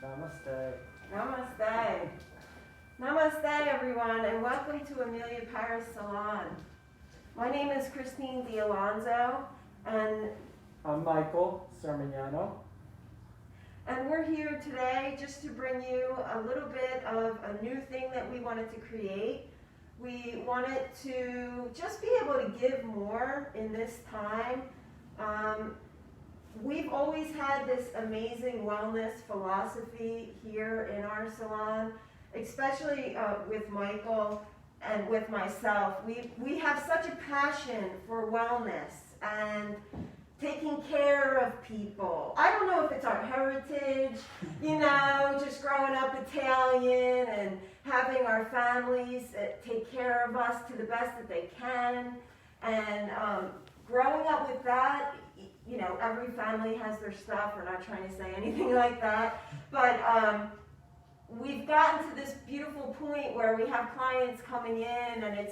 Namaste. Namaste. Namaste, everyone, and welcome to Amelia Paris Salon. My name is Christine D'Alonzo, and I'm Michael Sermignano. And we're here today just to bring you a little bit of a new thing that we wanted to create. We wanted to just be able to give more in this time. We've always had this amazing wellness philosophy here in our salon, especially with Michael and with myself. We have such a passion for wellness and taking care of people. I don't know if it's our heritage, just growing up Italian and having our families take care of us to the best that they can. And growing up with that, every family has their stuff. We're not trying to say anything like that. But we've gotten to this beautiful point where we have clients coming in, and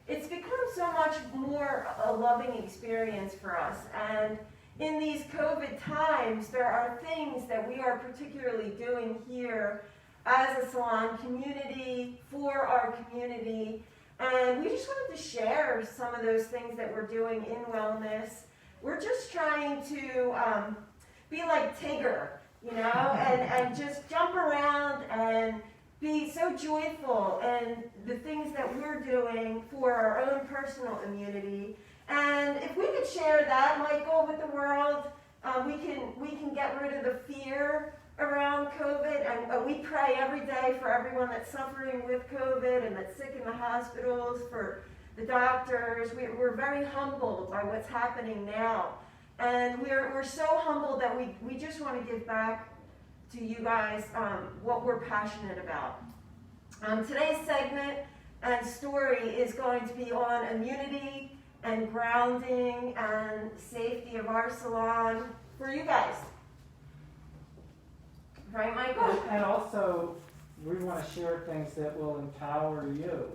it's become so much more a loving experience for us. And in these COVID times, there are things that we are particularly doing here as a salon community, for our community. And we just wanted to share some of those things that we're doing in wellness. We're just trying to be like Tigger, and just jump around and be so joyful in the things that we're doing for our own personal immunity. And if we could share that, Michael, with the world, we can get rid of the fear around COVID. And we pray every day for everyone that's suffering with COVID and that's sick in the hospitals, for the doctors. We're very humbled by what's happening now. And we're so humbled that we just want to give back to you guys what we're passionate about. Today's segment and story is going to be on immunity and grounding and safety of our salon for you guys. Right, Michael? And also, we want to share things that will empower you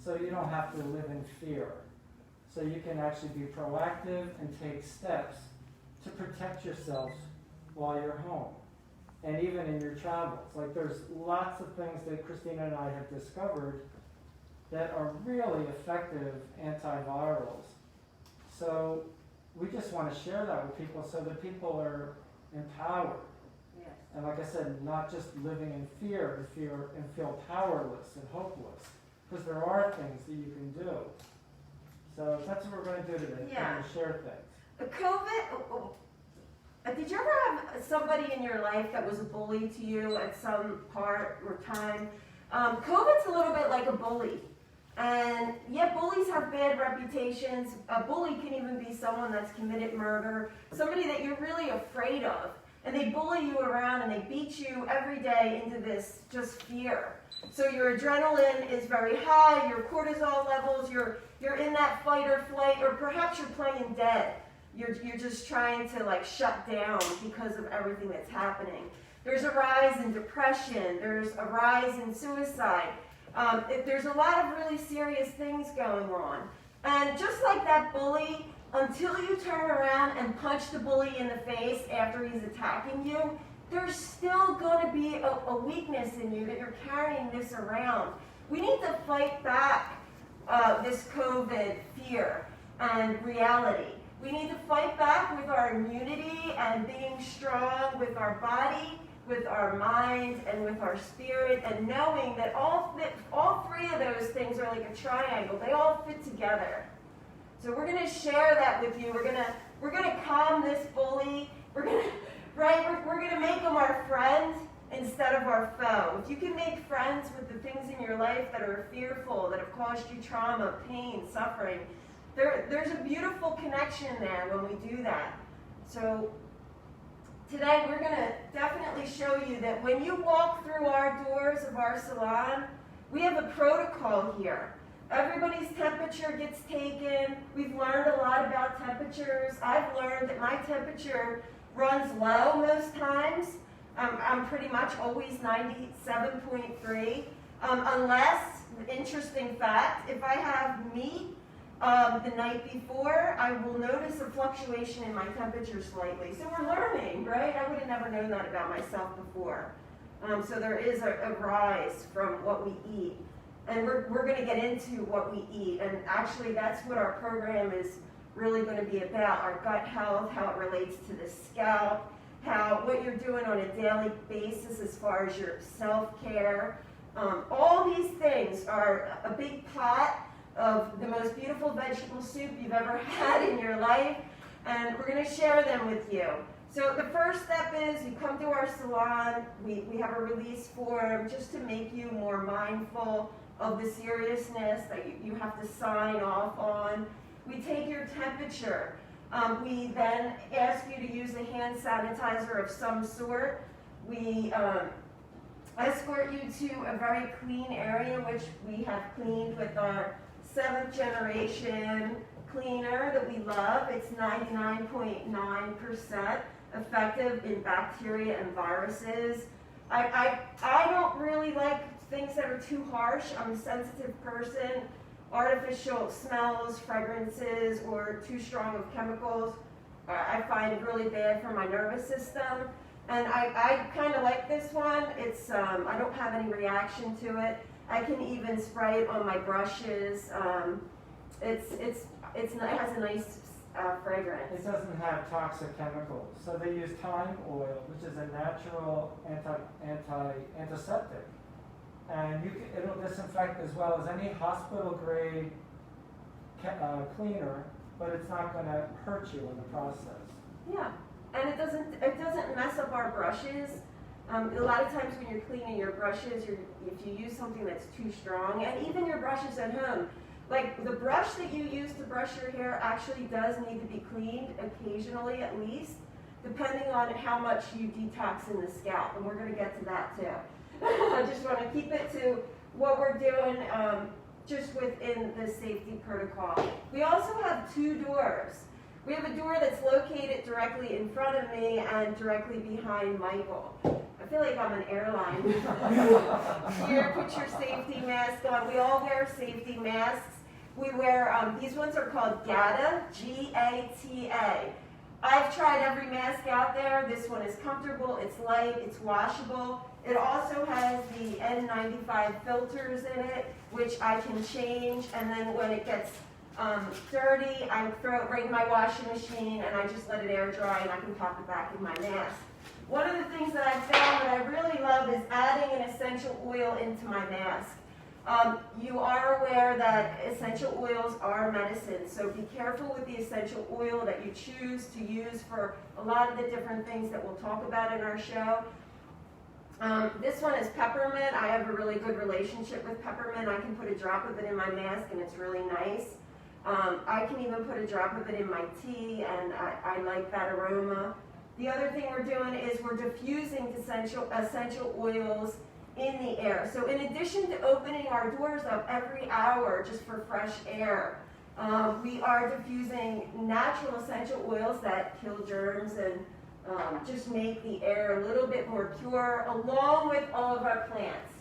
so you don't have to live in fear. So you can actually be proactive and take steps to protect yourselves while you're home. And even in your travels. Like, there's lots of things that Christina and I have discovered that are really effective antivirals. So we just want to share that with people so that people are empowered. Yes. And like I said, not just living in fear and feel powerless and hopeless. Because there are things that you can do. So that's what we're going to do today. Yeah. We're going to share things. COVID, did you ever have somebody in your life that was a bully to you at some part or time? COVID's a little bit like a bully. And yeah, bullies have bad reputations. A bully can even be someone that's committed murder, somebody that you're really afraid of. And they bully you around and they beat you every day into this just fear. So your adrenaline is very high, your cortisol levels, you're in that fight or flight, or perhaps you're playing dead. You're just trying to shut down because of everything that's happening. There's a rise in depression. There's a rise in suicide. There's a lot of really serious things going on. And just like that bully, until you turn around and punch the bully in the face after he's attacking you, there's still going to be a weakness in you that you're carrying this around. We need to fight back this COVID fear and reality. We need to fight back with our immunity and being strong with our body, with our mind, and with our spirit, and knowing that all three of those things are like a triangle. They all fit together. So we're going to share that with you. We're going to calm this bully. We're going to make them our friend instead of our foe. If you can make friends with the things in your life that are fearful, that have caused you trauma, pain, suffering, there's a beautiful connection there when we do that. So today we're going to definitely show you that when you walk through our doors of our salon, we have a protocol here. Everybody's temperature gets taken. We've learned a lot about temperatures. I've learned that my temperature runs low most times. I'm pretty much always 97.3. Unless, interesting fact, if I have meat the night before, I will notice a fluctuation in my temperature slightly. So we're learning, right? I would have never known that about myself before. So there is a rise from what we eat. And we're going to get into what we eat. And actually, that's what our program is really going to be about, our gut health, how it relates to the scalp, what you're doing on a daily basis as far as your self-care. All these things are a big pot of the most beautiful vegetable soup you've ever had in your life, and we're going to share them with you. So the first step is you come to our salon, we have a release form just to make you more mindful of the seriousness that you have to sign off on. We take your temperature. We then ask you to use a hand sanitizer of some sort. We escort you to a very clean area, which we have cleaned with our 7th generation cleaner that we love. It's 99.9% effective in bacteria and viruses. I don't really like things that are too harsh. I'm a sensitive person. Artificial smells, fragrances, or too strong of chemicals I find really bad for my nervous system. And I kind of like this one. It's I don't have any reaction to it. I can even spray it on my brushes. It has a nice fragrance. It doesn't have toxic chemicals. So they use thyme oil, which is a natural antiseptic. And it'll disinfect as well as any hospital grade cleaner, but it's not going to hurt you in the process. Yeah, and it doesn't mess up our brushes. A lot of times when you're cleaning your brushes, if you use something that's too strong, and even your brushes at home, like the brush that you use to brush your hair actually does need to be cleaned occasionally at least, depending on how much you detox in the scalp, and we're going to get to that too. I just want to keep it to what we're doing just within the safety protocol. We also have 2 doors. We have a door that's located directly in front of me and directly behind Michael. I feel like I'm an airline. Here, put your safety mask on. We all wear safety masks. We wear, these ones are called GATA, G-A-T-A. I've tried every mask out there. This one is comfortable, it's light, it's washable. It also has the N95 filters in it, which I can change, and then when it gets dirty, I throw it right in my washing machine, and I just let it air dry, and I can pop it back in my mask. One of the things that I've found that I really love is adding an essential oil into my mask. You are aware that essential oils are medicine, so be careful with the essential oil that you choose to use for a lot of the different things that we'll talk about in our show. This one is peppermint. I have a really good relationship with peppermint. I can put a drop of it in my mask and it's really nice. I can even put a drop of it in my tea, and I like that aroma. The other thing we're doing is we're diffusing essential oils in the air. So in addition to opening our doors up every hour just for fresh air, we are diffusing natural essential oils that kill germs and just make the air a little bit more pure, along with all of our plants.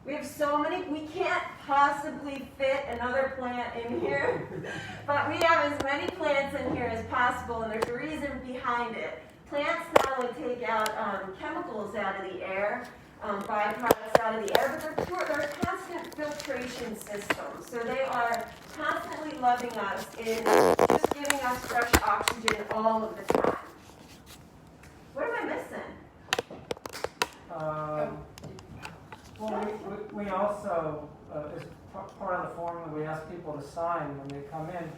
We have so many, we can't possibly fit another plant in here, but we have as many plants in here as possible, and there's a reason behind it. Plants not only take out chemicals out of the air, byproducts out of the air, but they're constant filtration systems. So they are constantly loving us in just giving us fresh oxygen all of the time. What am I missing? Well, we also, as part of the form that we ask people to sign when they come in,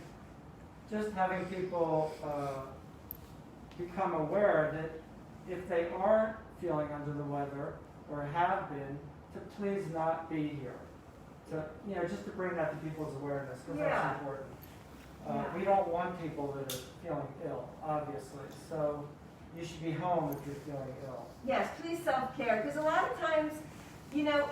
just having people become aware that if they are feeling under the weather or have been, to please not be here. To, just to bring that to people's awareness, because that's important. We don't want people that are feeling ill, obviously. So you should be home if you're feeling ill. Yes, please self-care, because a lot of times,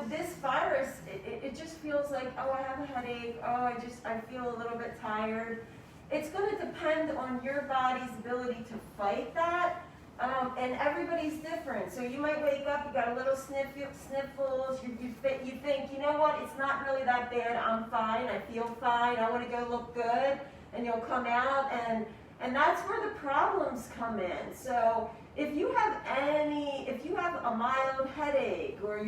this virus, it just feels like, oh, I have a headache, oh, I feel a little bit tired. It's going to depend on your body's ability to fight that, And everybody's different. So you might wake up, you got a little sniffles, you think, you know what, it's not really that bad, I'm fine, I feel fine, I want to go look good, and you'll come out, and that's where the problems come in. So if you have a mild headache, or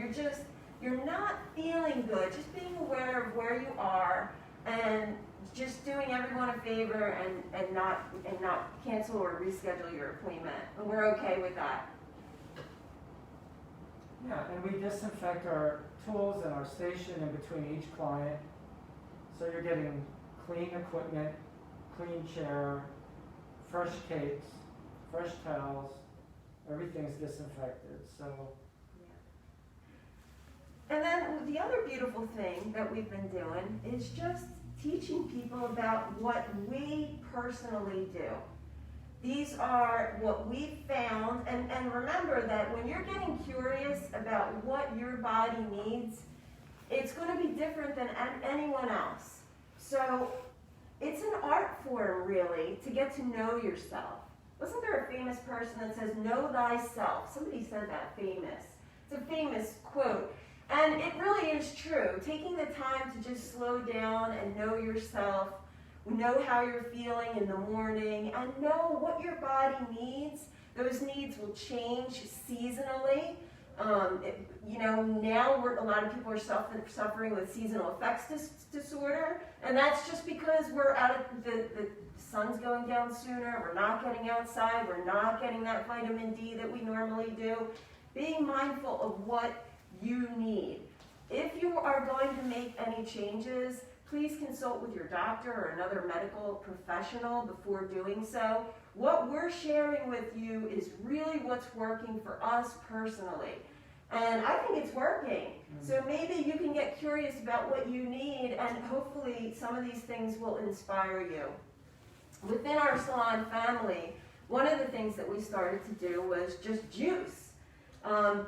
you're not feeling good, just being aware of where you are, and just doing everyone a favor and not cancel or reschedule your appointment. And we're okay with that. Yeah, and we disinfect our tools and our station in between each client. So you're getting clean equipment, clean chair, fresh capes, fresh towels, everything's disinfected. So. And then the other beautiful thing that we've been doing is just teaching people about what we personally do. These are what we found, and remember that when you're getting curious about what your body needs, it's going to be different than anyone else. So it's an art form, really, to get to know yourself. Wasn't there a famous person that says, "Know thyself"? Somebody said that, famous. It's a famous quote. And it really is true. Taking the time to just slow down and know yourself, know how you're feeling in the morning, and know what your body needs. Those needs will change seasonally. Now a lot of people are suffering with seasonal affects disorder, and that's just because we're the sun's going down sooner, we're not getting outside, we're not getting that vitamin D that we normally do. Being mindful of what you need. If you are going to make any changes, please consult with your doctor or another medical professional before doing so. What we're sharing with you is really what's working for us personally. And I think it's working. So maybe you can get curious about what you need, and hopefully some of these things will inspire you. Within our salon family, one of the things that we started to do was just juice.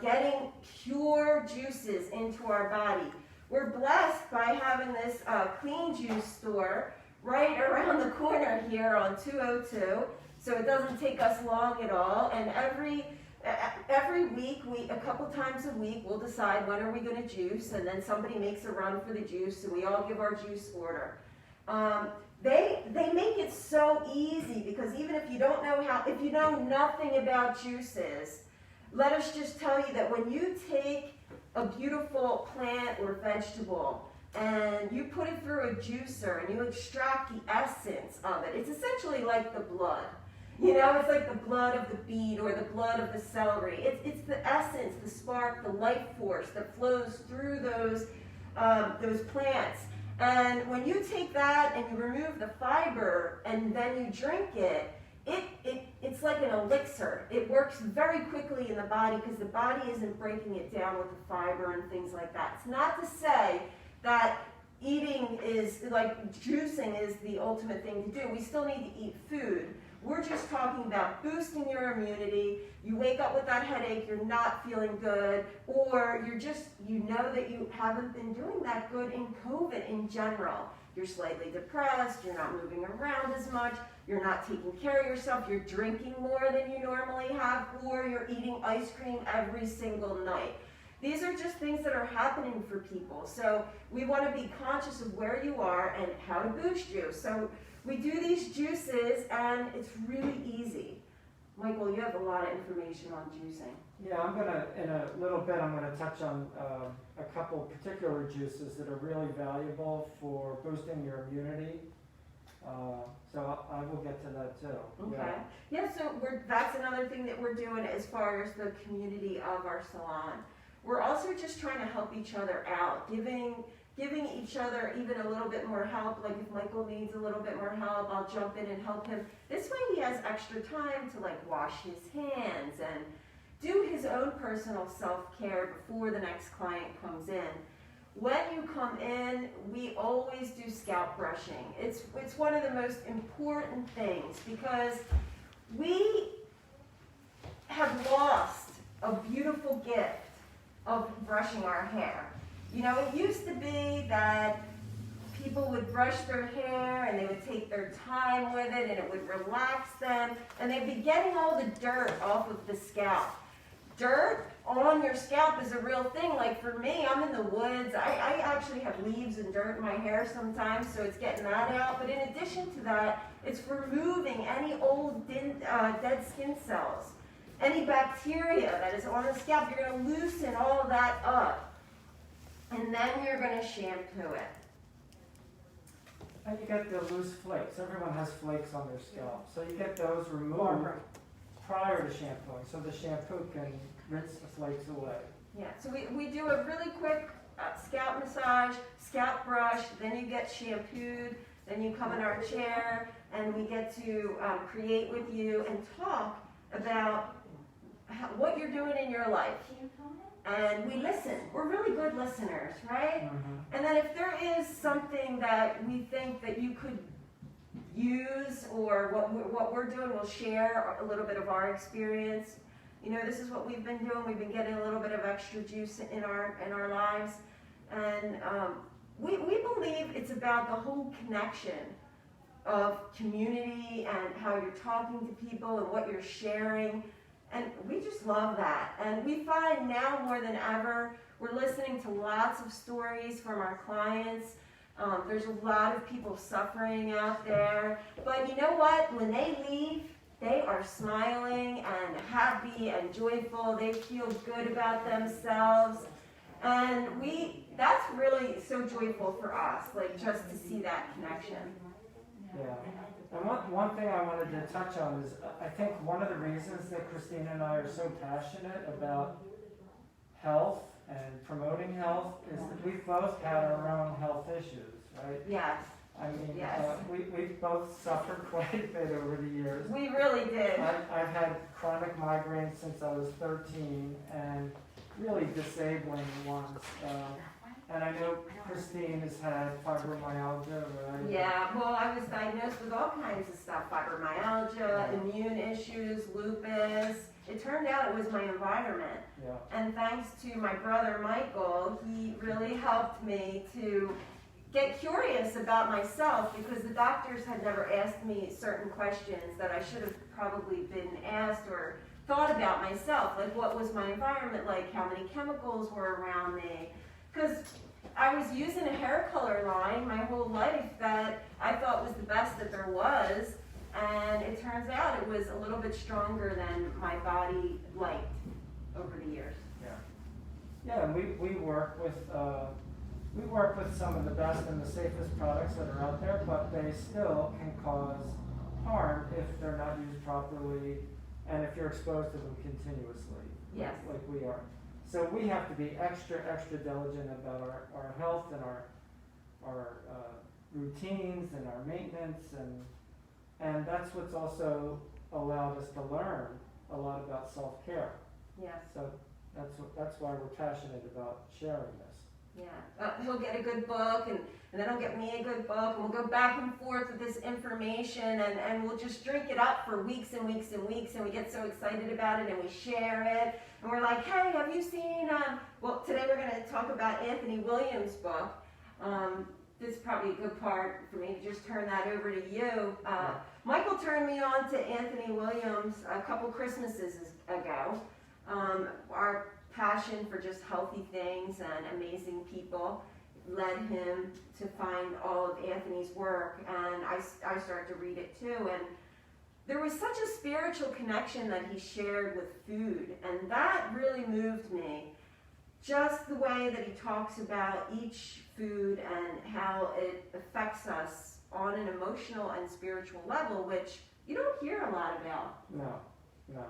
Getting pure juices into our body. We're blessed by having this clean juice store right around the corner here on 202, so it doesn't take us long at all. And every week, a couple times a week, we'll decide when are we going to juice, and then somebody makes a run for the juice, and we all give our juice order. They make it so easy, because even if you don't know if you know nothing about juices, let us just tell you that when you take a beautiful plant or vegetable and you put it through a juicer and you extract the essence of it, it's essentially like the blood. It's like the blood of the beet or the blood of the celery. It's the essence, the spark, the life force that flows through those plants. And when you take that and you remove the fiber and then you drink it, it's like an elixir. It works very quickly in the body because the body isn't breaking it down with the fiber and things like that. It's not to say that eating is, like juicing is the ultimate thing to do. We still need to eat food. We're just talking about boosting your immunity. You wake up with that headache, you're not feeling good, or you know that you haven't been doing that good in COVID in general. You're slightly depressed, you're not moving around as much, you're not taking care of yourself, you're drinking more than you normally have, or you're eating ice cream every single night. These are just things that are happening for people. So we want to be conscious of where you are and how to boost you. So we do these juices, and it's really easy. Michael, you have a lot of information on juicing. Yeah, in a little bit, I'm going to touch on a couple particular juices that are really valuable for boosting your immunity. So I will get to that too. Okay. Yeah, so that's another thing that we're doing as far as the community of our salon. We're also just trying to help each other out, giving each other even a little bit more help. Like if Michael needs a little bit more help, I'll jump in and help him. This way he has extra time to wash his hands and do his own personal self-care before the next client comes in. When you come in, we always do scalp brushing. It's one of the most important things because we have lost a beautiful gift of brushing our hair. It used to be that people would brush their hair and they would take their time with it and it would relax them and they'd be getting all the dirt off of the scalp. Dirt on your scalp is a real thing. Like for me, I'm in the woods. I actually have leaves and dirt in my hair sometimes, so it's getting that out. But in addition to that, it's removing any old dead skin cells. Any bacteria that is on the scalp, you're going to loosen all that up. And then you're going to shampoo it. And you get the loose flakes. Everyone has flakes on their scalp. So you get those removed prior to shampooing, so the shampoo can rinse the flakes away. Yeah, so we do a really quick scalp massage, scalp brush, then you get shampooed, then you come in our chair, and we get to create with you and talk about what you're doing in your life. And we listen. We're really good listeners, right? Mm-hmm. And then if there is something that we think that you could use or what we're doing, we'll share a little bit of our experience. You know, this is what we've been doing. We've been getting a little bit of extra juice in our lives. And we believe it's about the whole connection of community and how you're talking to people and what you're sharing. And we just love that. And we find now more than ever, we're listening to lots of stories from our clients. There's a lot of people suffering out there. But you know what? When they leave, they are smiling and happy and joyful. They feel good about themselves. And that's really so joyful for us, like just to see that connection. Yeah. And one thing I wanted to touch on is I think one of the reasons that Christine and I are so passionate about health and promoting health is that we've both had our own health issues, right? Yes. I mean, Yes. we've both suffered quite a bit over the years. We really did. I've had chronic migraines since I was 13 and really disabling ones. And I know Christine has had fibromyalgia, right? Yeah, well, I was diagnosed with all kinds of stuff, fibromyalgia, immune issues, lupus. It turned out it was my environment. Yeah. And thanks to my brother Michael, he really helped me to get curious about myself because the doctors had never asked me certain questions that I should have probably been asked or thought about myself, like what was my environment like, how many chemicals were around me. Because I was using a hair color line my whole life that I thought was the best that there was, and it turns out it was a little bit stronger than my body liked over the years. Yeah. Yeah, and we work with some of the best and the safest products that are out there, but they still can cause harm if they're not used properly and if you're exposed to them continuously. Yes. Like we are. So we have to be extra diligent about our health and our routines and our maintenance, and that's what's also allowed us to learn a lot about self-care. Yes. So that's why we're passionate about sharing this. Yeah. He'll get a good book, and then he'll get me a good book, and we'll go back and forth with this information, and we'll just drink it up for weeks and weeks and weeks, and we get so excited about it, and we share it, and we're like, hey, have you seen, well, today we're going to talk about Anthony Williams' book. This is probably a good part for me to just turn that over to you. Michael turned me on to Anthony Williams a couple Christmases ago. Our passion for just healthy things and amazing people led him to find all of Anthony's work, and I started to read it too, and there was such a spiritual connection that he shared with food, and that really moved me. Just the way that he talks about each food and how it affects us on an emotional and spiritual level, which you don't hear a lot about. No.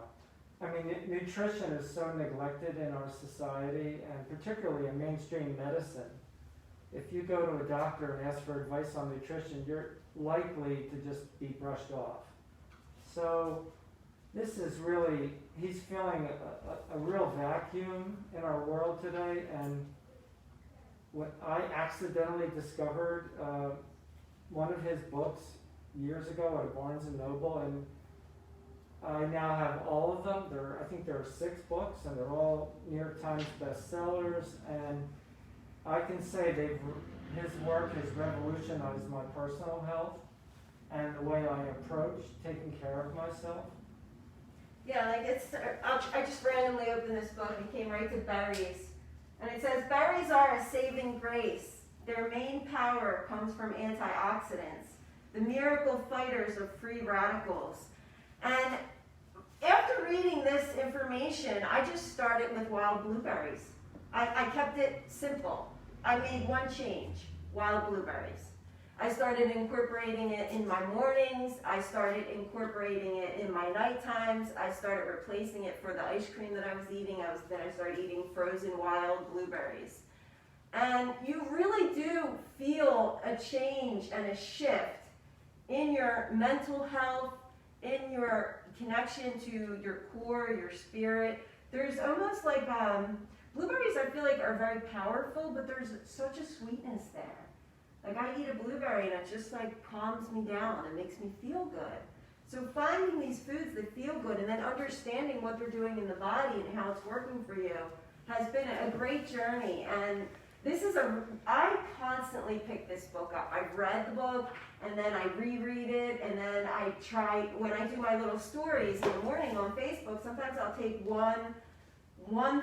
I mean, nutrition is so neglected in our society, and particularly in mainstream medicine. If you go to a doctor and ask for advice on nutrition, you're likely to just be brushed off. So this is really, he's feeling a real vacuum in our world today, and what I accidentally discovered one of his books years ago at Barnes & Noble, and I now have all of them. I think there are 6 books, and they're all New York Times bestsellers, and I can say his work has revolutionized my personal health and the way I approach taking care of myself. Yeah, like I just randomly opened this book and came right to berries. And it says, berries are a saving grace. Their main power comes from antioxidants, the miracle fighters of free radicals. And after reading this information, I just started with wild blueberries. I kept it simple. I made one change, wild blueberries. I started incorporating it in my mornings. I started incorporating it in my night times. I started replacing it for the ice cream that I was eating. Then I started eating frozen wild blueberries. And you really do feel a change and a shift in your mental health, in your connection to your core, your spirit. There's almost like, blueberries I feel like are very powerful, but there's such a sweetness there. Like I eat a blueberry and it just like calms me down and makes me feel good. So finding these foods that feel good and then understanding what they're doing in the body and how it's working for you has been a great journey. And I constantly pick this book up. I've read the book and then I reread it and then I try, when I do my little stories in the morning on Facebook, sometimes I'll take one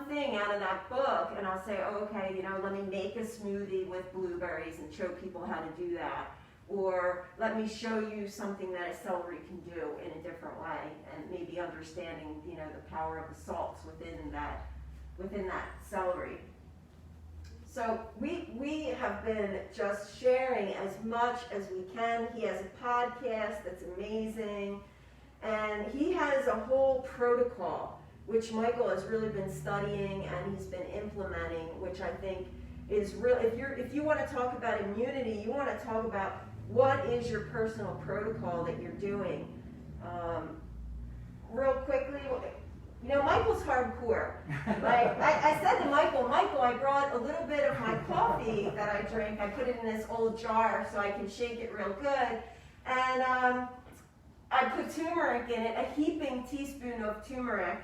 thing out of that book and I'll say, oh, okay, let me make a smoothie with blueberries and show people how to do that. Or let me show you something that a celery can do in a different way, and maybe understanding, the power of the salts within that celery. So we have been just sharing as much as we can. He has a podcast that's amazing, and he has a whole protocol which Michael has really been studying and he's been implementing, which I think is real. If you want to talk about immunity, you want to talk about what is your personal protocol that you're doing. Real quickly, Michael's hardcore. Like I said to Michael, I brought a little bit of my coffee that I drink. I put it in this old jar so I can shake it real good, and I put turmeric in it, a heaping teaspoon of turmeric,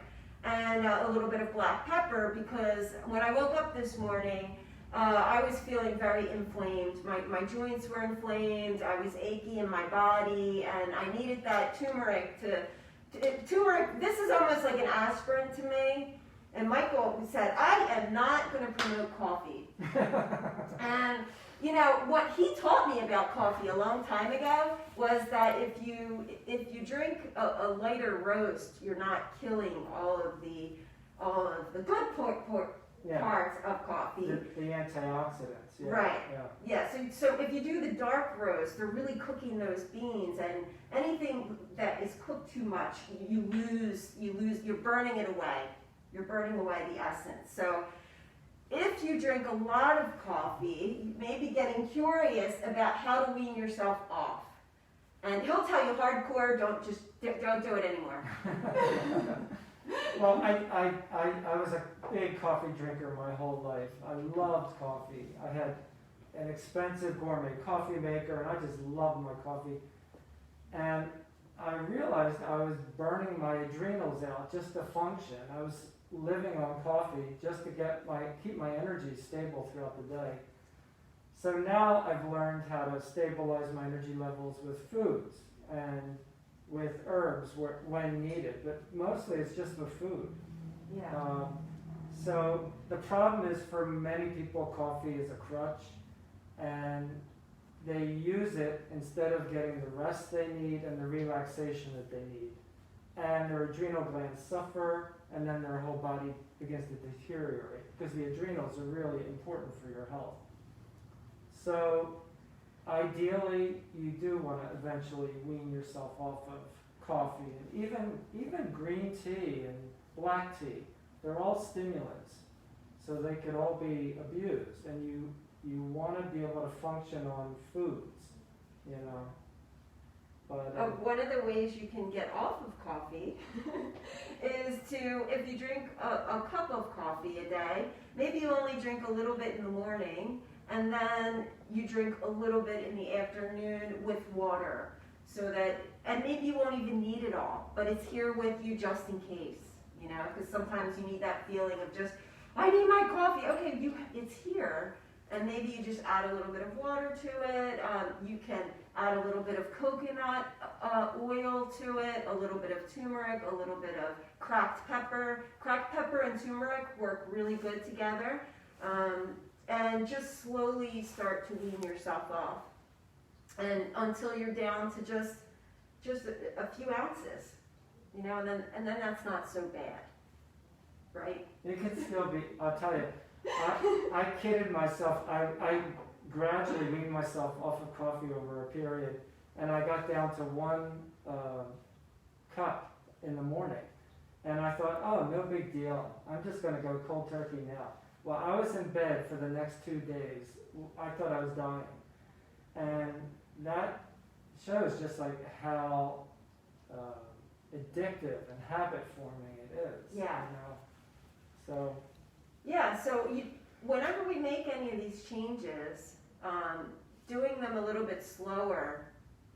and a little bit of black pepper, because when I woke up this morning, I was feeling very inflamed. My joints were inflamed, I was achy in my body, and I needed that turmeric turmeric, this is almost like an aspirin to me. And Michael said, I am not going to promote coffee. And what he taught me about coffee a long time ago was that if you drink a lighter roast, you're not killing all of the good parts of coffee. The antioxidants. Yeah. Right. Yeah. So if you do the dark roast, they're really cooking those beans, and anything that is cooked too much, you're burning it away. You're burning away the essence. So if you drink a lot of coffee, you may be getting curious about how to wean yourself off. And he'll tell you hardcore, don't do it anymore. Well, I was a big coffee drinker my whole life. I loved coffee. I had an expensive gourmet coffee maker, and I just loved my coffee. And I realized I was burning my adrenals out just to function. I was living on coffee just to keep my energy stable throughout the day. So now I've learned how to stabilize my energy levels with foods and with herbs when needed, but mostly it's just with food. Yeah. So the problem is, for many people, coffee is a crutch, and they use it instead of getting the rest they need and the relaxation that they need. And their adrenal glands suffer, and then their whole body begins to deteriorate, because the adrenals are really important for your health. So ideally, you do want to eventually wean yourself off of coffee, and even green tea and black tea. They're all stimulants, so they could all be abused, and you want to be able to function on foods, But one of the ways you can get off of coffee is if you drink a cup of coffee a day, maybe you only drink a little bit in the morning, and then you drink a little bit in the afternoon with water, and maybe you won't even need it all, but it's here with you just in case, because sometimes you need that feeling of just, I need my coffee. Okay, it's here, and maybe you just add a little bit of water to it. You can add a little bit of coconut oil to it, a little bit of turmeric, a little bit of cracked pepper. Cracked pepper and turmeric work really good together. And just slowly start to wean yourself off, and until you're down to just a few ounces, you know, and then that's not so bad, right? It can still be. I'll tell you. I kidded myself. I gradually weaned myself off of coffee over a period, and I got down to 1 cup in the morning, and I thought, oh, no big deal. I'm just going to go cold turkey now. Well, I was in bed for the next 2 days. I thought I was dying. And that shows just like how addictive and habit forming it is. Yeah. You know? So. Yeah, so whenever we make any of these changes, doing them a little bit slower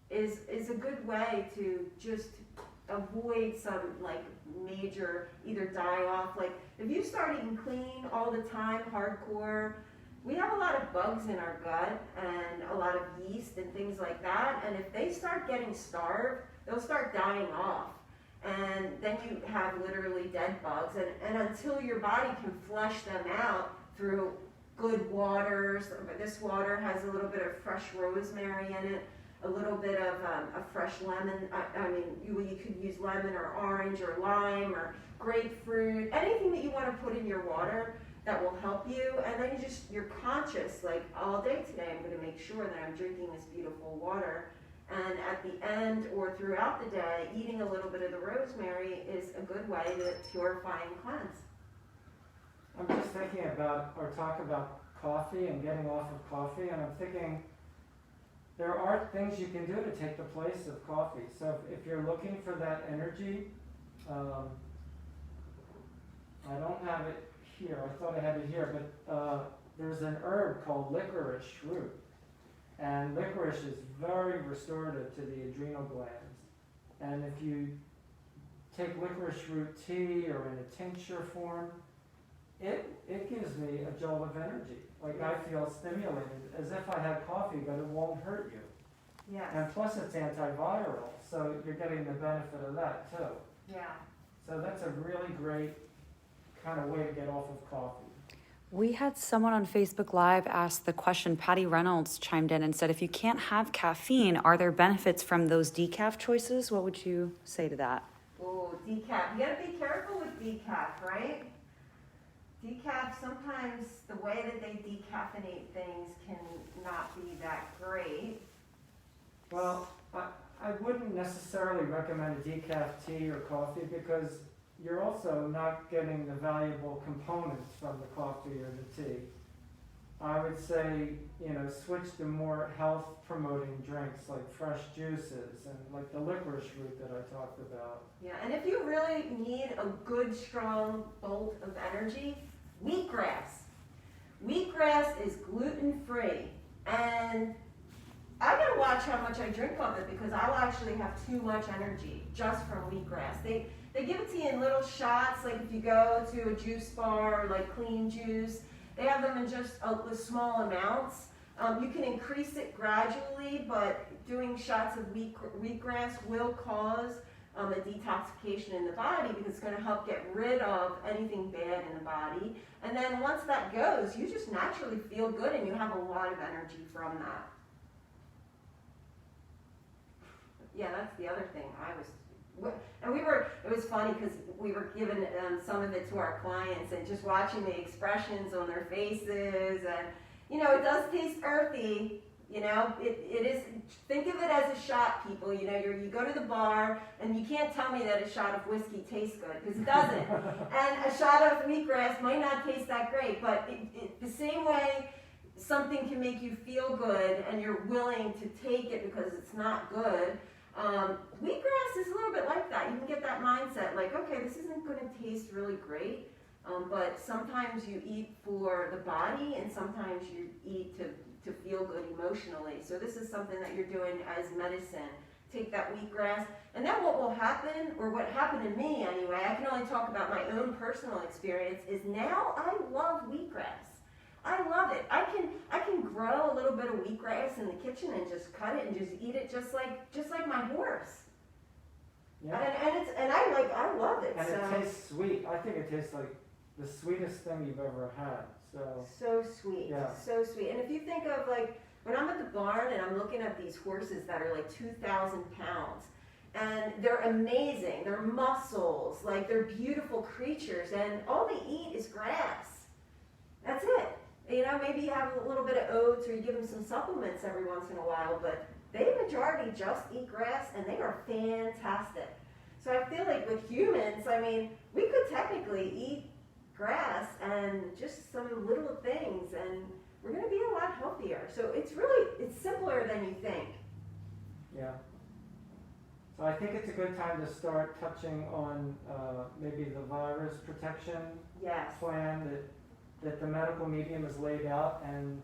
is a good way to just avoid some like major either die off. Like if you start eating clean all the time, hardcore, we have a lot of bugs in our gut and a lot of yeast and things like that, and if they start getting starved, they'll start dying off, and then you have literally dead bugs, and until your body can flush them out through good waters. This water has a little bit of fresh rosemary in it, a little bit of a fresh lemon. I mean, you could use lemon or orange or lime or grapefruit, anything that you want to put in your water that will help you. And then you're conscious, like all day today, I'm going to make sure that I'm drinking this beautiful water. And at the end or throughout the day, eating a little bit of the rosemary is a good way to purify and cleanse. I'm just thinking about, or talk about coffee and getting off of coffee, and I'm thinking there are things you can do to take the place of coffee. So if you're looking for that energy, I don't have it here. I thought I had it here, but there's an herb called licorice root. And licorice is very restorative to the adrenal glands. And if you take licorice root tea or in a tincture form, it gives me a jolt of energy. Like I feel stimulated, as if I had coffee, but it won't hurt you. Yes. And plus it's antiviral, so you're getting the benefit of that too. Yeah. So that's a really great kind of way to get off of coffee. We had someone on Facebook Live ask the question. Patty Reynolds chimed in and said, if you can't have caffeine, are there benefits from those decaf choices? What would you say to that? Oh, decaf. You gotta be careful with decaf, right? Decaf, sometimes the way that they decaffeinate things can not be that great. Well, I wouldn't necessarily recommend a decaf tea or coffee because you're also not getting the valuable components from the coffee or the tea. I would say, switch to more health-promoting drinks like fresh juices and like the licorice root that I talked about. Yeah, and if you really need a good, strong bolt of energy, wheatgrass. Wheatgrass is gluten-free, and I gotta watch how much I drink of it because I'll actually have too much energy just from wheatgrass. They give it to you in little shots, like if you go to a juice bar, like Clean Juice, they have them in just small amounts. You can increase it gradually, but doing shots of wheatgrass will cause a detoxification in the body because it's going to help get rid of anything bad in the body. And then once that goes, you just naturally feel good and you have a lot of energy from that. Yeah, that's the other thing. It was funny because we were giving some of it to our clients and just watching the expressions on their faces, and it does taste earthy. It is. Think of it as a shot, people. You go to the bar and you can't tell me that a shot of whiskey tastes good because it doesn't. And a shot of wheatgrass might not taste that great, but the same way something can make you feel good and you're willing to take it because it's not good. Wheatgrass is a little bit like that. You can get that mindset, like, okay, this isn't going to taste really great, but sometimes you eat for the body, and sometimes you eat to feel good emotionally. So this is something that you're doing as medicine. Take that wheatgrass, and then what will happen, or what happened to me anyway, I can only talk about my own personal experience, is now I love wheatgrass. I love it. I can grow a little bit of wheatgrass in the kitchen and just cut it and just eat it just like my horse. Yeah. And I love it. And so. it tastes sweet. I think it tastes like the sweetest thing you've ever had. So sweet. Yeah. So sweet. And if you think of like when I'm at the barn and I'm looking at these horses that are like 2,000 pounds, and they're amazing. They're muscles, like they're beautiful creatures, and all they eat is grass. That's it. You know, maybe you have a little bit of oats or you give them some supplements every once in a while, but they majority just eat grass, and they are fantastic. So I feel like with humans, I mean, we could technically eat grass and just some little things, and we're going to be a lot healthier. So it's simpler than you think. Yeah. So I think it's a good time to start touching on maybe the virus protection Yes. plan that the medical medium has laid out, and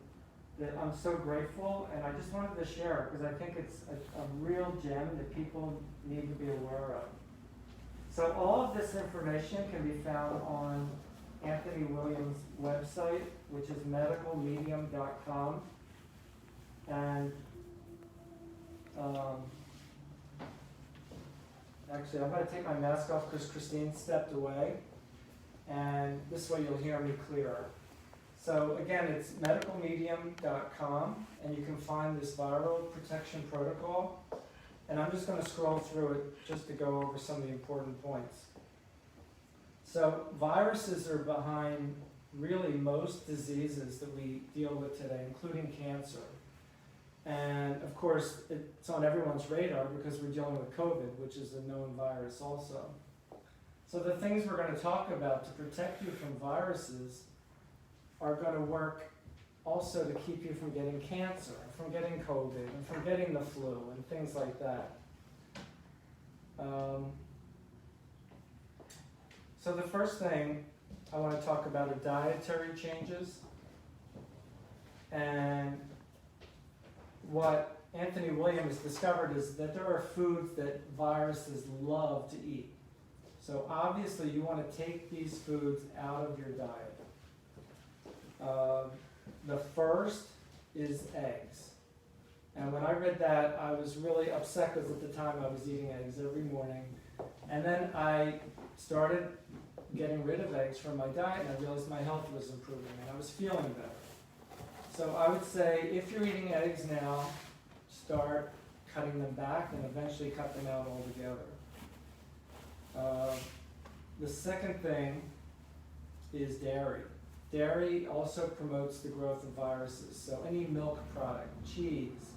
that I'm so grateful, and I just wanted to share it because I think it's a real gem that people need to be aware of. So all of this information can be found on Anthony Williams' website, which is medicalmedium.com. And actually, I'm going to take my mask off because Christine stepped away, and this way you'll hear me clearer. So again, it's medicalmedium.com, and you can find this viral protection protocol. And I'm just going to scroll through it just to go over some of the important points. So viruses are behind really most diseases that we deal with today, including cancer. And of course, it's on everyone's radar because we're dealing with COVID, which is a known virus also. So the things we're going to talk about to protect you from viruses are going to work also to keep you from getting cancer, from getting COVID, and from getting the flu, and things like that. So the first thing I want to talk about are dietary changes. And what Anthony Williams discovered is that there are foods that viruses love to eat. So obviously you want to take these foods out of your diet. The first is eggs. And when I read that, I was really upset because at the time I was eating eggs every morning. And then I started getting rid of eggs from my diet, and I realized my health was improving and I was feeling better. So I would say if you're eating eggs now, start cutting them back and eventually cut them out altogether. The second thing is dairy. Dairy also promotes the growth of viruses. So any milk product, cheese.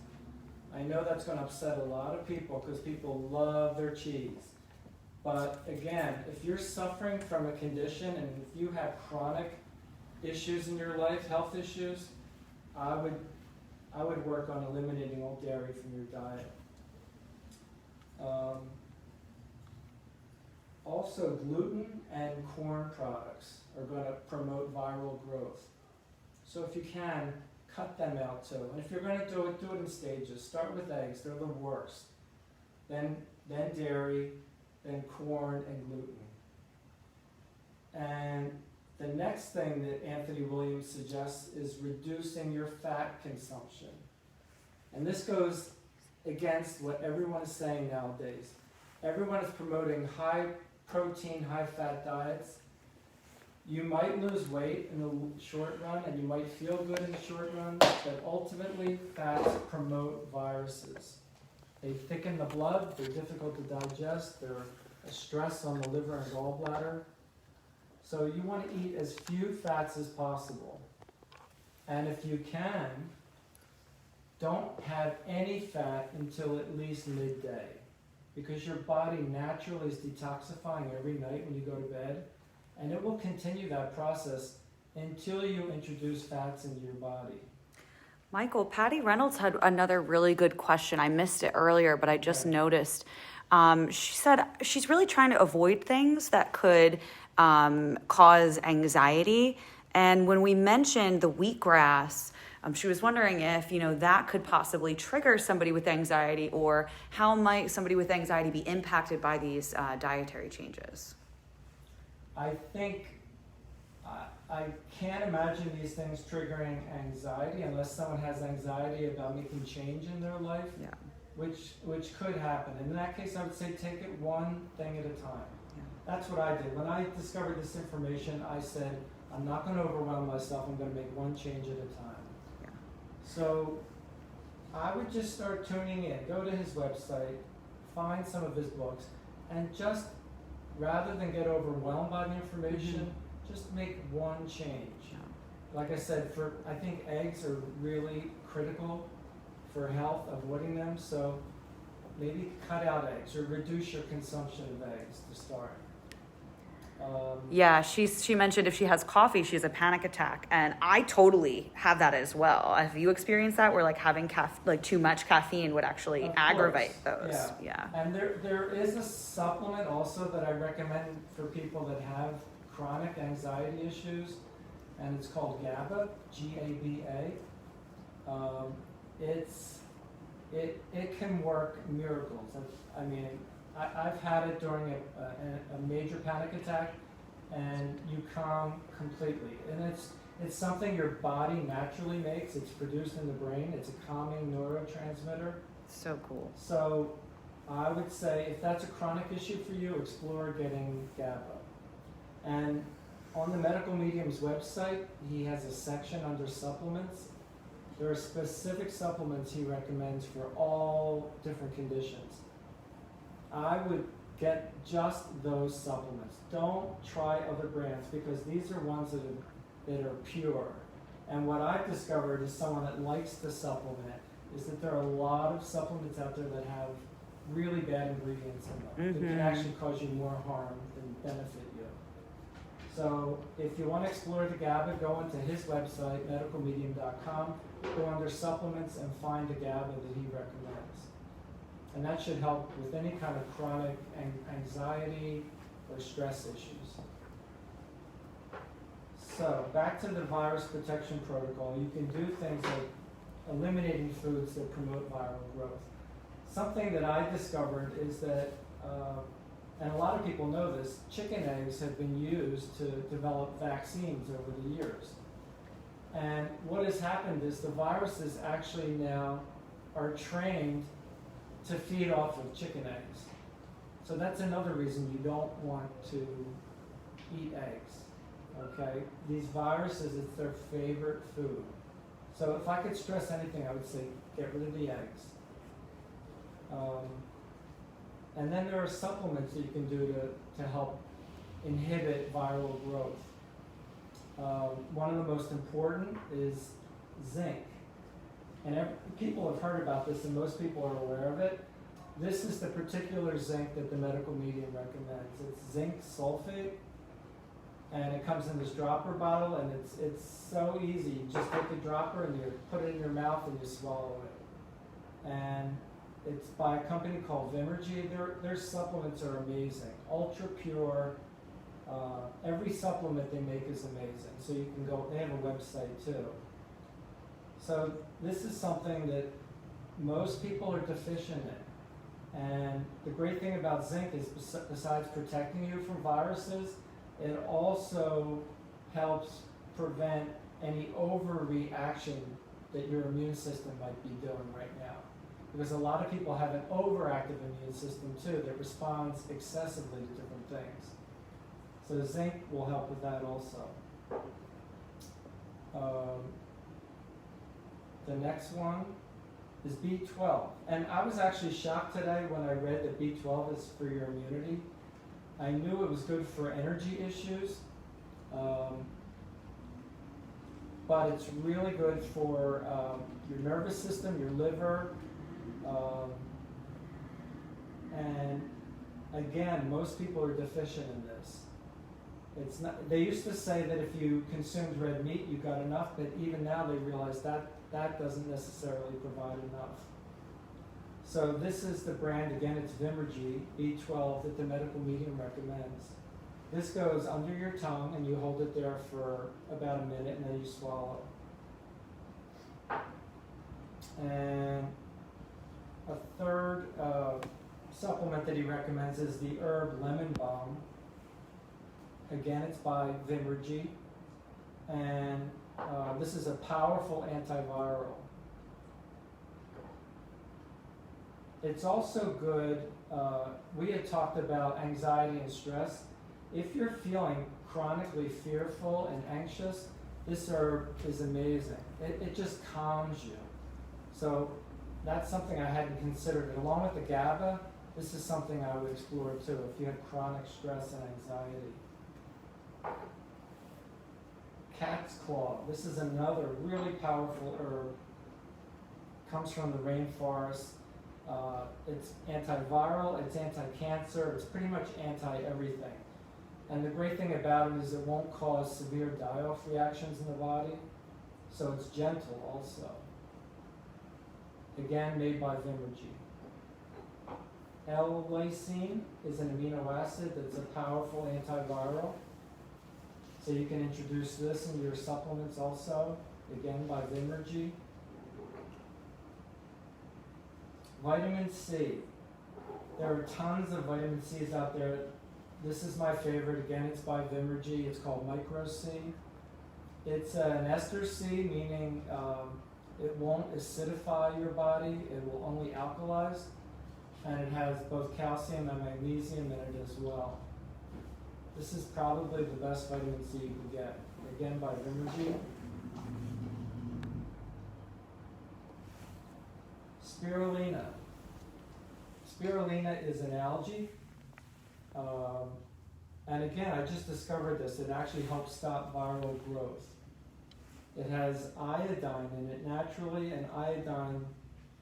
I know that's going to upset a lot of people because people love their cheese. But again, if you're suffering from a condition and if you have chronic issues in your life, health issues, I would work on eliminating all dairy from your diet. Also, gluten and corn products are going to promote viral growth. So if you can, cut them out too. And if you're going to do it in stages. Start with eggs, they're the worst. Then dairy, then corn and gluten. And the next thing that Anthony Williams suggests is reducing your fat consumption. And this goes against what everyone is saying nowadays. Everyone is promoting high protein, high fat diets. You might lose weight in the short run and you might feel good in the short run, but ultimately fats promote viruses. They thicken the blood, they're difficult to digest, they're a stress on the liver and gallbladder. So you want to eat as few fats as possible. And if you can, don't have any fat until at least midday, because your body naturally is detoxifying every night when you go to bed, and it will continue that process until you introduce fats into your body. Michael, Patty Reynolds had another really good question. I missed it earlier, but I just noticed. She said she's really trying to avoid things that could cause anxiety. And when we mentioned the wheatgrass, she was wondering if, that could possibly trigger somebody with anxiety, or how might somebody with anxiety be impacted by these dietary changes? I think I can't imagine these things triggering anxiety unless someone has anxiety about making change in their life, Yeah. which could happen. In that case, I would say take it one thing at a time. Yeah. That's what I did. When I discovered this information, I said, I'm not going to overwhelm myself. I'm going to make one change at a time. Yeah. So I would just start tuning in. Go to his website, find some of his books, and just rather than get overwhelmed by the information, just make one change. Yeah. Like I said, I think eggs are really critical for health, avoiding them. So maybe cut out eggs or reduce your consumption of eggs to start. Yeah, she mentioned if she has coffee, she has a panic attack, and I totally have that as well. Have you experienced that, where like having too much caffeine would actually Of aggravate course, those? Yeah. And there is a supplement also that I recommend for people that have chronic anxiety issues, and it's called GABA, G-A-B-A. It can work miracles. I mean, I've had it during a major panic attack, and you calm completely. And it's something your body naturally makes. It's produced in the brain. It's a calming neurotransmitter. So cool. So I would say if that's a chronic issue for you, explore getting GABA. And on the Medical Medium's website, he has a section under supplements. There are specific supplements he recommends for all different conditions. I would get just those supplements. Don't try other brands, because these are ones that are pure. And what I've discovered as someone that likes to supplement is that there are a lot of supplements out there that have really bad ingredients in them that can actually cause you more harm than benefit you. So if you want to explore the GABA, go into his website, medicalmedium.com, go under supplements and find the GABA that he recommends. And that should help with any kind of chronic anxiety or stress issues. So back to the virus protection protocol, you can do things like eliminating foods that promote viral growth. Something that I discovered is that, and a lot of people know this, chicken eggs have been used to develop vaccines over the years. And what has happened is the viruses actually now are trained to feed off of chicken eggs. So that's another reason you don't want to eat eggs, okay? These viruses, it's their favorite food. So if I could stress anything, I would say get rid of the eggs. And then there are supplements that you can do to help inhibit viral growth. One of the most important is zinc. And people have heard about this, and most people are aware of it. This is the particular zinc that the Medical Medium recommends. It's zinc sulfate, and it comes in this dropper bottle, and it's so easy. You just take the dropper and you put it in your mouth and you swallow it. And it's by a company called Vimergy. Their supplements are amazing, ultra pure. Every supplement they make is amazing. So you can go, they have a website too. So this is something that most people are deficient in. And the great thing about zinc is besides protecting you from viruses, it also helps prevent any overreaction that your immune system might be doing right now. Because a lot of people have an overactive immune system too that responds excessively to different things. So zinc will help with that also. The next one is B12. And I was actually shocked today when I read that B12 is for your immunity. I knew it was good for energy issues, but it's really good for your nervous system, your liver, and again, most people are deficient in this. It's not. They used to say that if you consumed red meat, you got enough, but even now they realize that that doesn't necessarily provide enough. So this is the brand, again, it's Vimergy, B12, that the Medical Medium recommends. This goes under your tongue, and you hold it there for about a minute, and then you swallow. And a third supplement that he recommends is the herb lemon balm. Again, it's by Vimergy. and this is a powerful antiviral. It's also good, we had talked about anxiety and stress. If you're feeling chronically fearful and anxious, this herb is amazing. It just calms you. So that's something I hadn't considered. And along with the GABA, this is something I would explore too if you had chronic stress and anxiety. Cat's claw. This is another really powerful herb. Comes from the rainforest. It's antiviral, it's anti-cancer, it's pretty much anti-everything. And the great thing about it is it won't cause severe die-off reactions in the body, so it's gentle also. Again, made by Vimergy. L-lysine is an amino acid that's a powerful antiviral. So you can introduce this into your supplements also, again by Vimergy. Vitamin C. There are tons of vitamin C's out there. This is my favorite. Again, it's by Vimergy. It's called Micro C. It's an ester C, meaning it won't acidify your body. It will only alkalize. And it has both calcium and magnesium in it as well. This is probably the best vitamin C you can get. Again, by Vimergy. Spirulina. Spirulina is an algae. And again, I just discovered this. It actually helps stop viral growth. It has iodine in it naturally, and iodine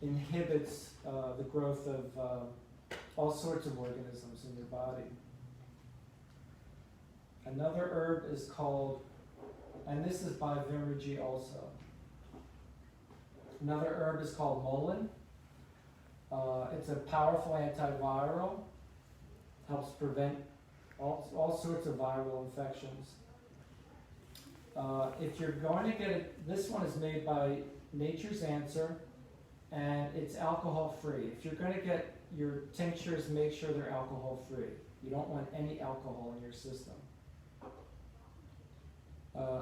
inhibits the growth of all sorts of organisms in your body. Another herb is called, and this is by Vimergy also. Another herb is called mullein. It's a powerful antiviral, helps prevent all sorts of viral infections. If you're going to get it, this one is made by Nature's Answer, and it's alcohol-free. If you're going to get your tinctures, make sure they're alcohol-free. You don't want any alcohol in your system.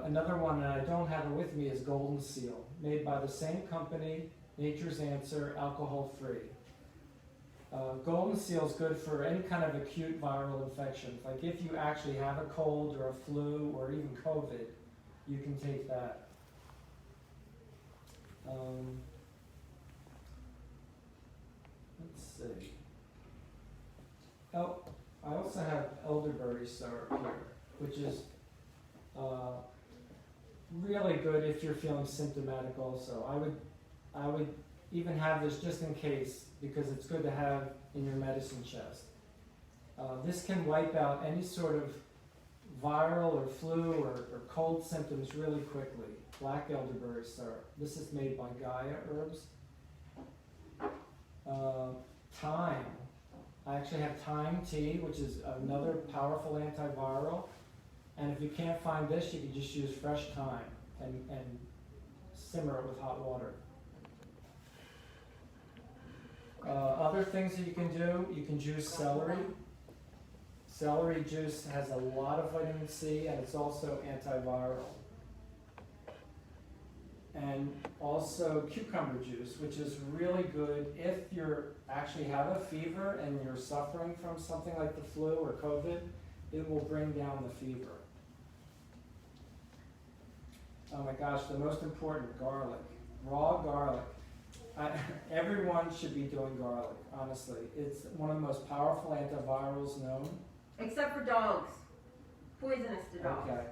Another one, and I don't have it with me, is Golden Seal, made by the same company, Nature's Answer, alcohol-free. Golden Seal is good for any kind of acute viral infection. Like if you actually have a cold or a flu or even COVID, you can take that. Let's see. Oh, I also have elderberry syrup here, which is really good if you're feeling symptomatic also. I would even have this just in case, because it's good to have in your medicine chest. This can wipe out any sort of viral or flu or cold symptoms really quickly. Black elderberry syrup. This is made by Gaia Herbs. Thyme. I actually have thyme tea, which is another powerful antiviral. And if you can't find this, you can just use fresh thyme and simmer it with hot water. Other things that you can do, you can juice celery. Celery juice has a lot of vitamin C, and it's also antiviral. And also cucumber juice, which is really good if you actually have a fever and you're suffering from something like the flu or COVID. It will bring down the fever. Oh my gosh, the most important, garlic. Raw garlic. Everyone should be doing garlic, honestly. It's one of the most powerful antivirals known. Except for dogs. Poisonous to dogs. Okay,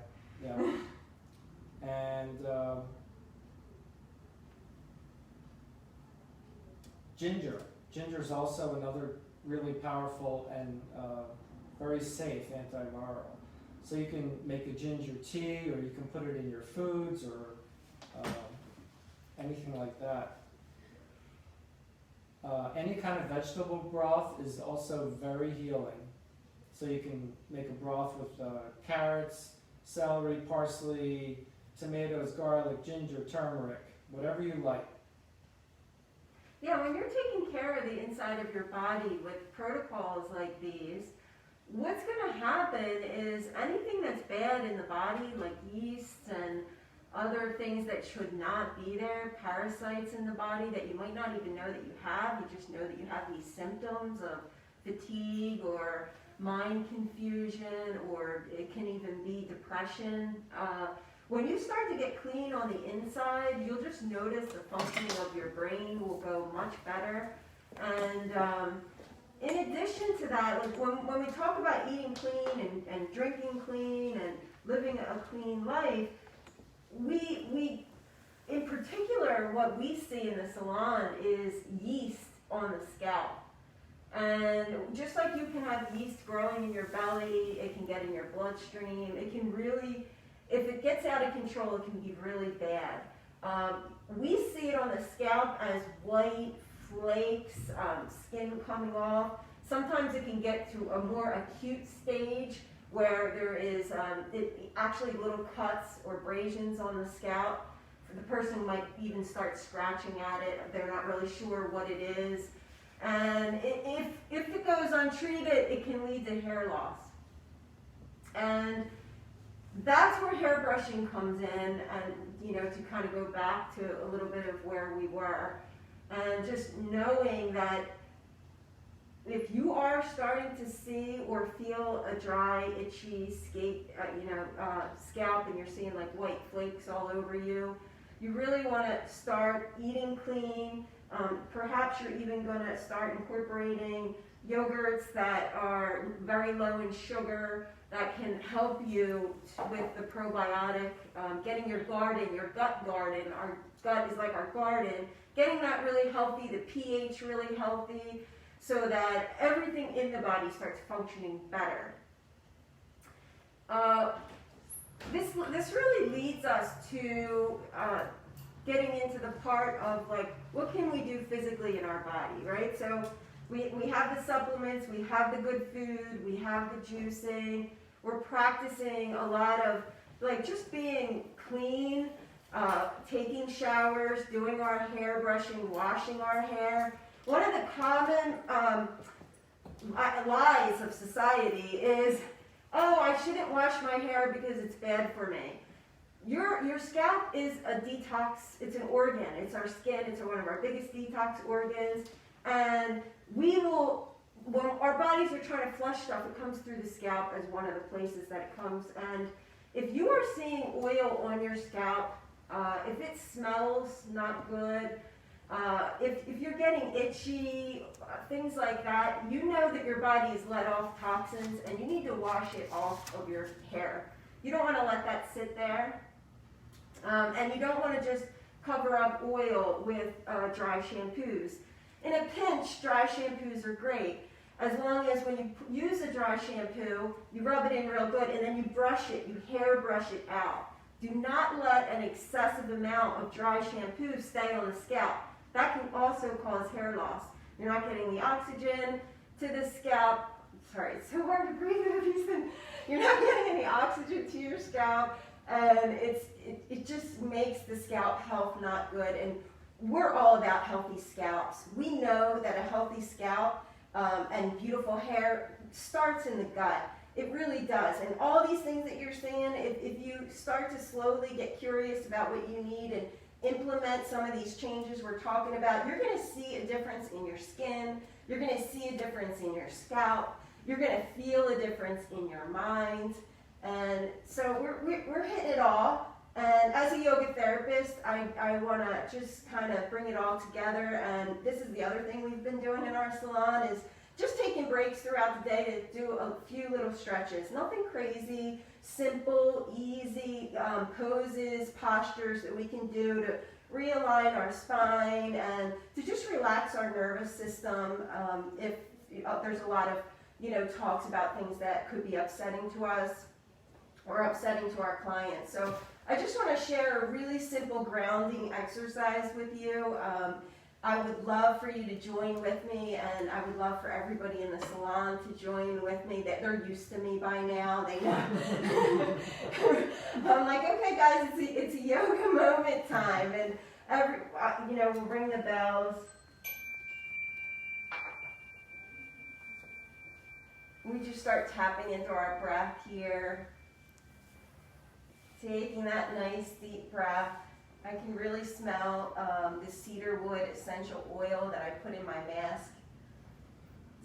yeah. And ginger. Ginger is also another really powerful and very safe antiviral. So you can make a ginger tea, or you can put it in your foods, or anything like that. Any kind of vegetable broth is also very healing. So you can make a broth with carrots, celery, parsley, tomatoes, garlic, ginger, turmeric, whatever you like. Yeah, when you're taking care of the inside of your body with protocols like these, what's going to happen is anything that's bad in the body, like yeast and other things that should not be there, parasites in the body that you might not even know that you have, you just know that you have these symptoms of fatigue or mind confusion, or it can even be depression. When you start to get clean on the inside, you'll just notice the functioning of your brain will go much better. And in addition to that, like when we talk about eating clean and drinking clean and living a clean life, we in particular, what we see in the salon is yeast on the scalp. And just like you can have yeast growing in your belly, it can get in your bloodstream, it can really, if it gets out of control, it can be really bad. We see it on the scalp as white flakes, skin coming off. Sometimes it can get to a more acute stage where there is actually little cuts or abrasions on the scalp. The person might even start scratching at it. They're not really sure what it is. And if it goes untreated, it can lead to hair loss. And that's where hair brushing comes in, and to kind of go back to a little bit of where we were, and just knowing that if you are starting to see or feel a dry, itchy scalp, and you're seeing like white flakes all over you, you really want to start eating clean. Perhaps you're even going to start incorporating yogurts that are very low in sugar, that can help you with the probiotic, getting your gut garden. Our gut is like our garden, getting that really healthy, the pH really healthy, so that everything in the body starts functioning better. This really leads us to getting into the part of like, what can we do physically in our body, right? So we have the supplements, we have the good food, we have the juicing. We're practicing a lot of like just being clean, taking showers, doing our hair brushing, washing our hair. One of the common lies of society is, oh, I shouldn't wash my hair because it's bad for me. Your scalp is a detox, it's an organ, it's our skin, it's one of our biggest detox organs, and we will, when our bodies are trying to flush stuff, it comes through the scalp as one of the places that it comes. And if you are seeing oil on your scalp, if it smells not good, if you're getting itchy, things like that, you know that your body has let off toxins and you need to wash it off of your hair. You don't want to let that sit there. And you don't want to just cover up oil with dry shampoos. In a pinch, dry shampoos are great, as long as when you use a dry shampoo, you rub it in real good and then you brush it, you hair brush it out. Do not let an excessive amount of dry shampoo stay on the scalp. That can also cause hair loss. You're not getting the oxygen to the scalp. Sorry, it's so hard to breathe with these things. You're not getting any oxygen to your scalp, and it just makes the scalp health not good. And we're all about healthy scalps. We know that a healthy scalp and beautiful hair starts in the gut. It really does. And all these things that you're seeing, if you start to slowly get curious about what you need and implement some of these changes we're talking about, you're going to see a difference in your skin. You're going to see a difference in your scalp. You're going to feel a difference in your mind. And so we're hitting it all. And as a yoga therapist, I want to just kind of bring it all together. And this is the other thing we've been doing in our salon, is just taking breaks throughout the day to do a few little stretches. Nothing crazy, simple, easy poses, postures that we can do to realign our spine and to just relax our nervous system. If there's a lot of talks about things that could be upsetting to us or upsetting to our clients. So I just want to share a really simple grounding exercise with you. I would love for you to join with me, and I would love for everybody in the salon to join with me. They're used to me by now. They know. I'm like, okay, guys, it's a yoga moment time, and we'll ring the bells. We just start tapping into our breath here. Taking that nice deep breath. I can really smell the cedar wood essential oil that I put in my mask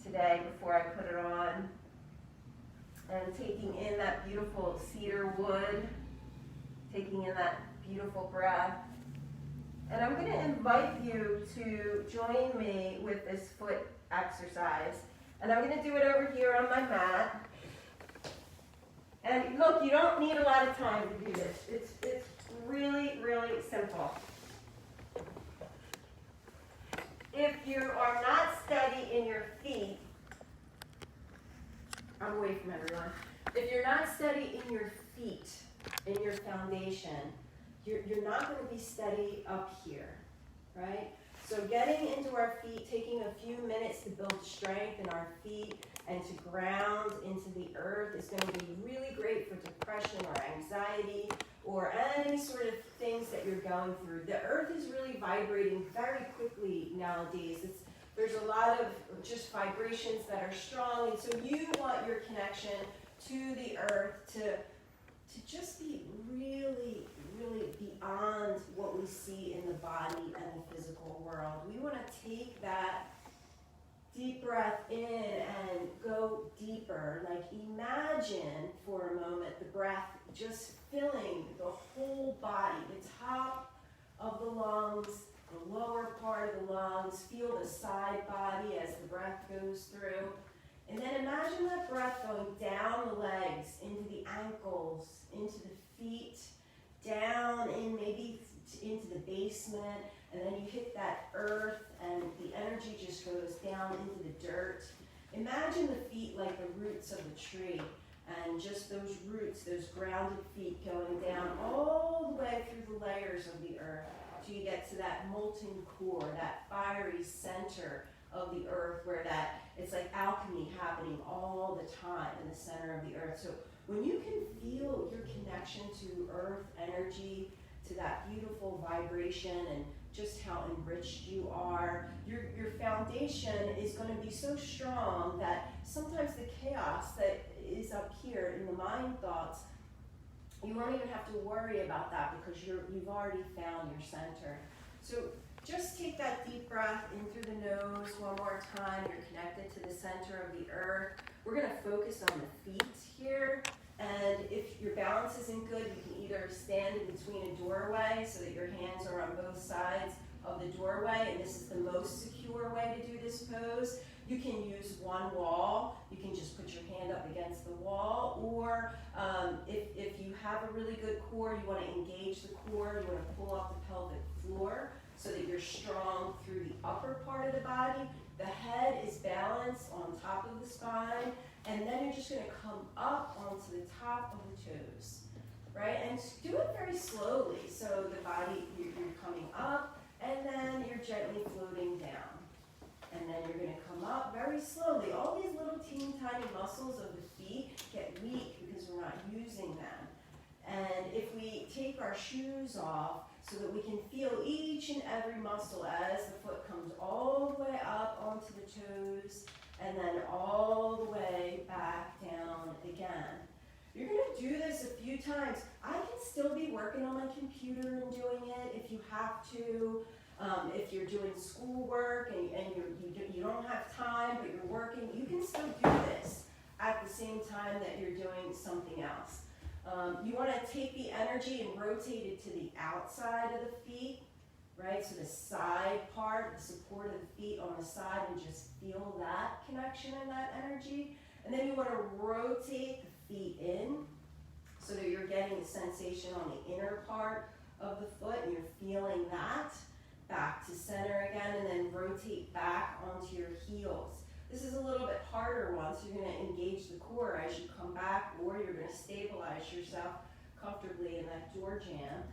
today before I put it on. And taking in that beautiful cedar wood, taking in that beautiful breath. And I'm going to invite you to join me with this foot exercise. And I'm going to do it over here on my mat. And look, you don't need a lot of time to do this. It's really, really simple. If you are not steady in your feet, I'm away from everyone. If you're not steady in your feet, in your foundation, you're not going to be steady up here, right? So getting into our feet, taking a few minutes to build strength in our feet and to ground into the earth is going to be really great for depression or anxiety or any sort of things that you're going through. The earth is really vibrating very quickly nowadays. There's a lot of just vibrations that are strong, and so you want your connection to the earth to just be really, really beyond what we see in the body and the physical world. We want to take that deep breath in and go deeper. Like imagine for a moment the breath just filling the whole body, the top of the lungs, the lower part of the lungs. Feel the side body as the breath goes through. And then imagine that breath going down the legs, into the ankles, into the feet, down in maybe into the basement, and then you hit that earth and the energy just goes down into the dirt. Imagine the feet like the roots of a tree, and just those roots, those grounded feet going down all the way through the layers of the earth till you get to that molten core, that fiery center of the earth where that it's like alchemy happening all the time in the center of the earth. So when you can feel your connection to earth energy, to that beautiful vibration and just how enriched you are, your foundation is going to be so strong that sometimes the chaos that is up here in the mind thoughts, you won't even have to worry about that because you've already found your center. So just take that deep breath in through the nose one more time. You're connected to the center of the earth. We're going to focus on the feet here. And if your balance isn't good, you can either stand in between a doorway so that your hands are on both sides of the doorway, and this is the most secure way to do this pose. You can use one wall. You can just put your hand up against the wall, or if you have a really good core, you want to engage the core, you want to pull up the pelvic floor so that you're strong through the upper part of the body. The head is balanced on top of the spine, and then you're just going to come up onto the top of the toes, right? And do it very slowly, so the body, you're coming up, and then you're gently floating down. And then you're going to come up very slowly. All these little teeny tiny muscles of the feet get weak because we're not using them. And if we take our shoes off so that we can feel each and every muscle as the foot comes all the way up onto the toes and then all the way back down again. You're going to do this a few times. I can still be working on my computer and doing it if you have to. If you're doing schoolwork and you don't have time but you're working, you can still do this at the same time that you're doing something else. You want to take the energy and rotate it to the outside of the feet, right? So the side part, the support of the feet on the side, and just feel that connection and that energy. And then you want to rotate the feet in so that you're getting the sensation on the inner part of the foot and you're feeling that. Back to center again, and then rotate back onto your heels. This is a little bit harder one, so you're going to engage the core as you come back, or you're going to stabilize yourself comfortably in that door jamb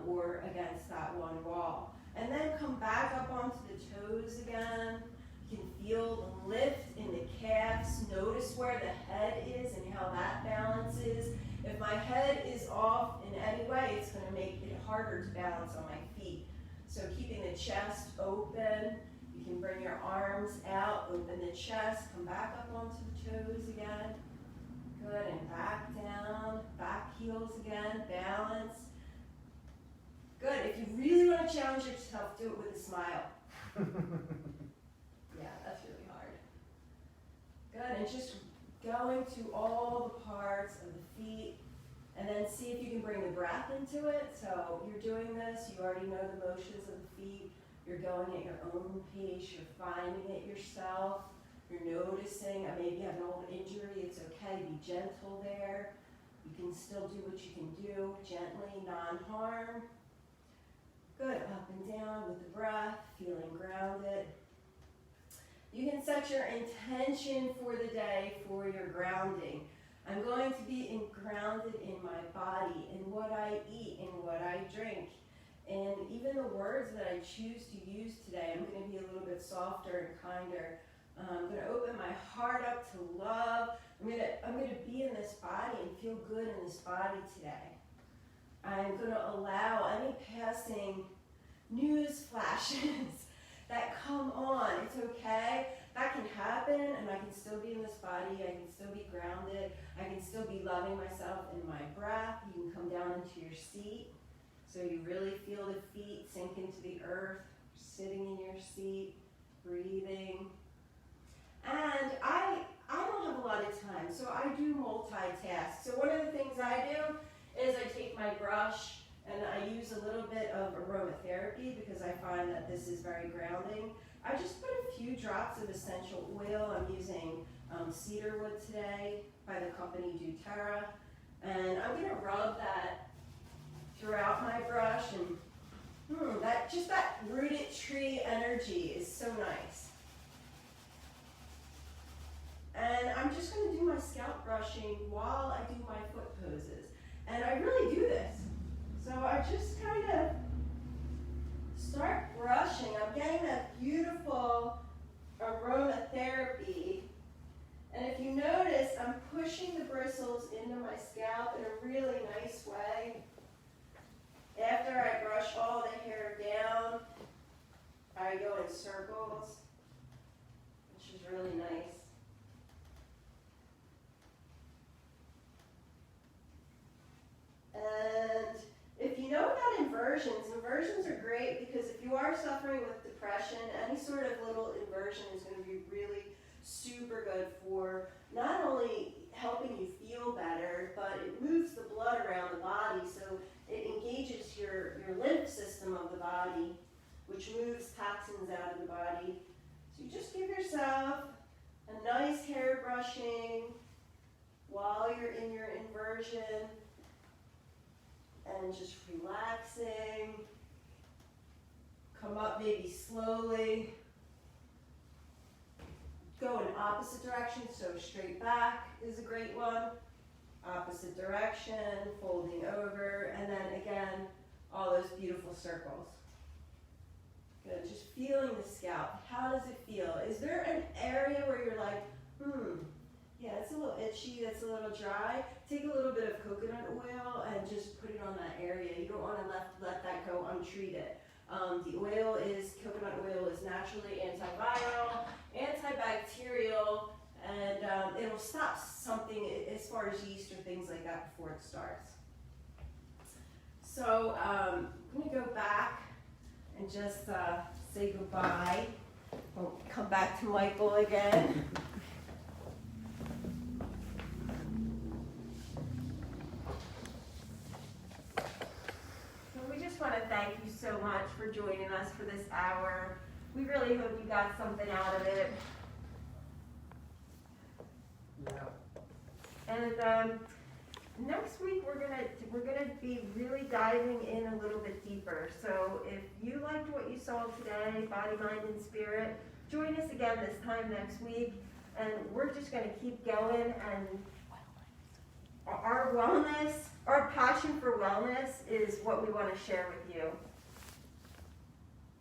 or against that one wall. And then come back up onto the toes again. You can feel the lift in the calves. Notice where the head is and how that balances. If my head is off in any way, it's going to make it harder to balance on my feet. So keeping the chest open, you can bring your arms out Open the chest, come back up onto the toes again. Good, and back down, back heels again, balance. Good, if you really want to challenge yourself, do it with a smile. Yeah, that's really hard. Good, and just going to all the parts of the feet, and then see if you can bring the breath into it. So you're doing this, you already know the motions of the feet, you're going at your own pace, you're finding it yourself, you're noticing, maybe you have an old injury, it's okay, be gentle there. You can still do what you can do, gently, non-harm. Good, up and down with the breath, feeling grounded. You can set your intention for the day for your grounding. I'm going to be grounded in my body, in what I eat, in what I drink. And even the words that I choose to use today, I'm going to be a little bit softer and kinder. I'm going to open my heart up to love. I'm going to be in this body and feel good in this body today. I'm going to allow any passing news flashes that come on. It's okay. That can happen, and I can still be in this body. I can still be grounded. I can still be loving myself in my breath. You can come down into your seat so you really feel the feet sink into the earth, sitting in your seat, breathing. And I don't have a lot of time, so I do multitask. So one of the things I do is I take my brush and I use a little bit of aromatherapy because I find that this is very grounding. I just put a few drops of essential oil. I'm using cedarwood today by the company doTERRA. And I'm going to rub that throughout my brush. And that rooted tree energy is so nice. And I'm just going to do my scalp brushing while I do my foot poses. And I really do this. So I just kind of start brushing. I'm getting that beautiful aromatherapy. And if you notice, I'm pushing the bristles into my scalp in a really nice way. After I brush all the hair down, I go in circles, which is really nice. And if you know about inversions are great because if you are suffering with depression, any sort of little inversion is going to be really super good for not only helping you feel better, but it moves the blood around the body, so it engages your lymph system of the body, which moves toxins out of the body. So you just give yourself a nice hair brushing while you're in your inversion. And just relaxing. Come up maybe slowly. Go in opposite direction, so straight back is a great one. Opposite direction, folding over, and then again, all those beautiful circles. Good, just feeling the scalp. How does it feel? Is there an area where you're like, yeah, it's a little itchy, that's a little dry? Take a little bit of coconut oil and just put it on that area. You don't want to let that go untreated. Coconut oil is naturally antiviral, antibacterial, and it'll stop something as far as yeast or things like that before it starts. So I'm going to go back and just say goodbye. We'll come back to Michael again. I want to thank you so much for joining us for this hour. We really hope you got something out of it. Yeah. And next week we're gonna be really diving in a little bit deeper. So if you liked what you saw today, body, mind, and spirit, join us again this time next week. And we're just gonna keep going, and our wellness, our passion for wellness is what we want to share with you.